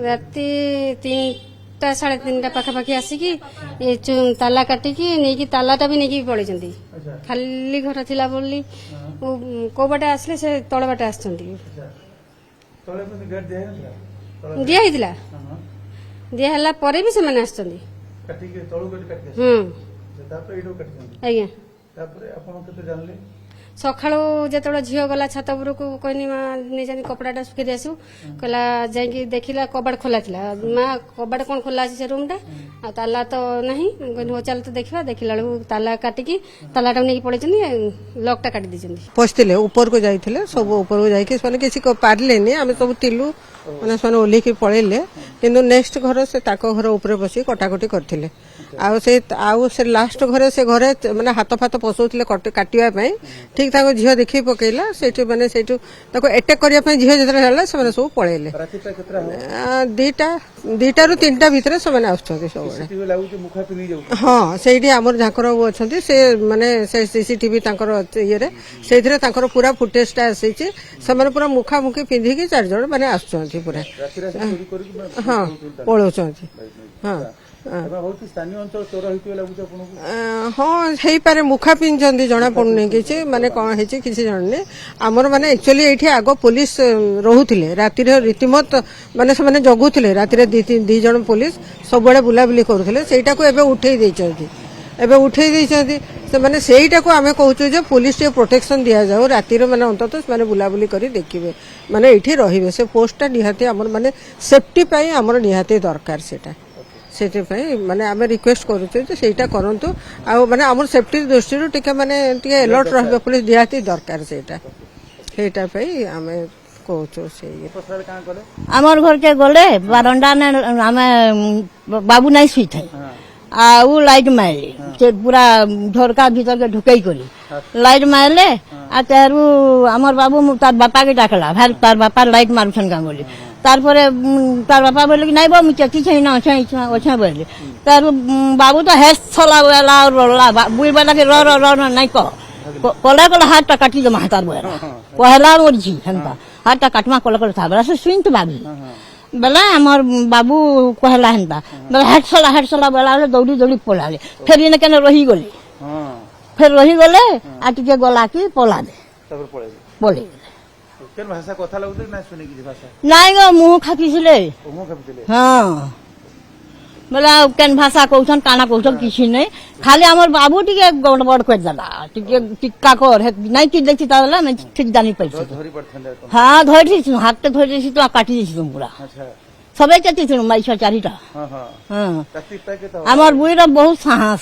ରାତି 3ଟା 3:30 ପାଖାପାଖି ଆସିକି ତାଲା କାଟିକି ନେଇକି ତାଲାଟା ବି ନେଇକି ପଳେଇଛନ୍ତି। ଖାଲି ଘର ଥିଲା ବୋଲି କୋଉ ବାଟେ ଆସିଲେ ସେ ତଳ ବାଟେ ଆସିଛନ୍ତି। ଦିଆ ହେଇଥିଲା, ଦିଆ ହେଲା ପରେ ବି ସେମାନେ ଆସିଛନ୍ତି। ଆଜ୍ଞା ସକାଳୁ ଯେତେବେଳେ ଝିଅ ଗଲା ଛାତ ଉପରକୁ କହିନି ମା ନେଇଯାନ୍ତି କପଡ଼ାଟା ଶୁଖେଇ ଦେଇ ଆସିବୁ, କହିଲା ଯାଇକି ଦେଖିଲା କବାଟ ଖୋଲା ଥିଲା। ମା କବାଟ କ'ଣ ଖୋଲା ଅଛି ସେ ରୁମ୍ଟା, ଆଉ ତାଲା ତ ନାହିଁ। କହିନି ହଉ ଚାଲ ତ ଦେଖିବା। ଦେଖିଲା ବେଳକୁ ତାଲା କାଟିକି ତାଲାଟାକୁ ନେଇକି ପଳେଇଛନ୍ତି, ଲକ୍ଟା କାଟି ଦେଇଛନ୍ତି। ପଶିଥିଲେ ଉପରକୁ ଯାଇଥିଲେ, ସବୁ ଉପରକୁ ଯାଇକି ସେମାନେ କିଛି ପାରିଲେନି। ଆମେ ସବୁ ଥିଲୁ, ମାନେ ସେମାନେ ଓହ୍ଲେଇକି ପଳେଇଲେ। କିନ୍ତୁ ନେକ୍ସଟ ଘର ସେ ତାଙ୍କ ଘର ଉପରେ ବସି କଟାକଟି କରିଥିଲେ। ଆଉ ସେ ଲାଷ୍ଟ ଘରେ ସେ ଘରେ ମାନେ ହାତ ଫାତ ପଶଉଥିଲେ କାଟିବା ପାଇଁ। ଠିକ ତାଙ୍କ ଝିଅ ଦେଖି ପକେଇଲା, ସେଇଠୁ ମାନେ ସେଇଠୁ ତାକୁ ଆଟାକ୍ କରିବା ପାଇଁ ଝିଅ ଯେତେବେଳେ ହେଲା ସେମାନେ ସବୁ ପଳେଇଲେ। 2ଟାରୁ 3ଟା ଭିତରେ ସେମାନେ ଆସୁଛନ୍ତି ସବୁବେଳେ। ହଁ ସେଇଠି ଆମର ଝାଙ୍କର ବାବୁ ଅଛନ୍ତି, ସେ ମାନେ ସେ ସିସିଟିଭି ତାଙ୍କର ଇଏରେ ସେଇଥିରେ ତାଙ୍କର ପୁରା ଫୁଟେଜଟା ଆସିଛି। ସେମାନେ ପୁରା ମୁଖାମୁଖି ପିନ୍ଧିକି 4 ଜଣ ମାନେ ଆସୁଛନ୍ତି ପୁରା। ହଁ ପଳଉଛନ୍ତି। ହଁ ହଁ ହେଇପାରେ, ମୁଖା ପିନ୍ଧିଛନ୍ତି ଜଣା ପଡୁନି କିଛି, ମାନେ କଣ ହେଇଛି କିଛି ଜାଣିନି। ଆମର ମାନେ ଆକ୍ଚୁଆଲି ଏଇଠି ଆଗ ପୋଲିସ ରହୁଥିଲେ, ରାତିରେ ରୀତିମତ ମାନେ ସେମାନେ ଜଗୁଥିଲେ। ରାତିରେ 2 ଜଣ ପୋଲିସ ସବୁବେଳେ ବୁଲାବୁଲି କରୁଥିଲେ, ସେଇଟାକୁ ଏବେ ଉଠେଇ ଦେଇଛନ୍ତି। ସେମାନେ ସେଇଟାକୁ ଆମେ କହୁଛୁ ଯେ ପୋଲିସ ଟିକେ ପ୍ରୋଟେକ୍ସନ ଦିଆଯାଉ, ରାତିରେ ମାନେ ଅନ୍ତତଃ ସେମାନେ ବୁଲାବୁଲି କରି ଦେଖିବେ, ମାନେ ଏଇଠି ରହିବେ। ସେ ପୋଷ୍ଟଟା ନିହାତି ଆମର ମାନେ ସେଫ୍ଟି ପାଇଁ ଆମର ନିହାତି ଦରକାର ସେଇଟା। ସେଥିପାଇଁ ମାନେ ଆମେ ରିକ୍ୱେଷ୍ଟ କରୁଛୁ ଯେ ସେଇଟା କରନ୍ତୁ। ଆଉ ମାନେ ଆମର ସେଫ୍ଟି ଦୃଷ୍ଟିରୁ ଟିକେ ମାନେ ଟିକେ ଆଲର୍ଟ ରହିବା ପୋଲିସ ନିହାତି ଦରକାର ସେଇଟା ପାଇଁ ଆମେ କହୁଛୁ। ସେଇ ଆମର ଘରକେ ଗଲେ ବାରଣ୍ଡା ଆମେ ବାବୁ ନାଇଁ ଶୋଇଥାଏ, ଆଉ ଲାଇଟ୍ ମାରିଲେ ସେ ପୁରା ଝରକା ଭିତରକେ ଢୁକେଇ କରି ଲାଇଟ୍ ମାରିଲେ। ଆଉ ତାରୁ আমার বাবু তার বাপাকে ডাকলা, ভাই তার বাপার লাইট মারুছেন কাম বলি। তারপরে তার বাপা বলল কি নাই বাবু মুই কিছু না অছে বললি। তার বাবু তো হেস ছলা বেলা রলা বুই বেলাকে র র র নাই কলে কলে হাতটা কাটি জমা হাতার বেলা পহেলা মরছি হেনতা হাতটা কাটমা কলে কলে থাকবে সে শুনতে ভাবি বেলা আমার বাবু কহেলা হেনতা বেলা হেডসলা বেলা দৌড়ি দৌড়ি পলালে ফের ইনে কেন রহিগলি। ফের রহিগলে আর টিকে গলা কি পলালে পলে নাই গো মুহ খাপিছিলে। হ্যাঁ বেলা কেন ভাষা কৌছন কানা কৌছন কিছু নেই, খালি আমার বাবু টিকে গড়বড় করে দেলা টিকে টিক্কা কর নাই কি দেখছি তাহলে আমি ঠিক জানি পাইছি। হ্যাঁ ধরে দিয়েছি, হাতটা ধরে দিয়েছি তো কাটি দিয়েছি পুরা সবাই কেটেছিল মাইশা 4টা। হ্যাঁ আমার বুড়িরা বহুত সাহস।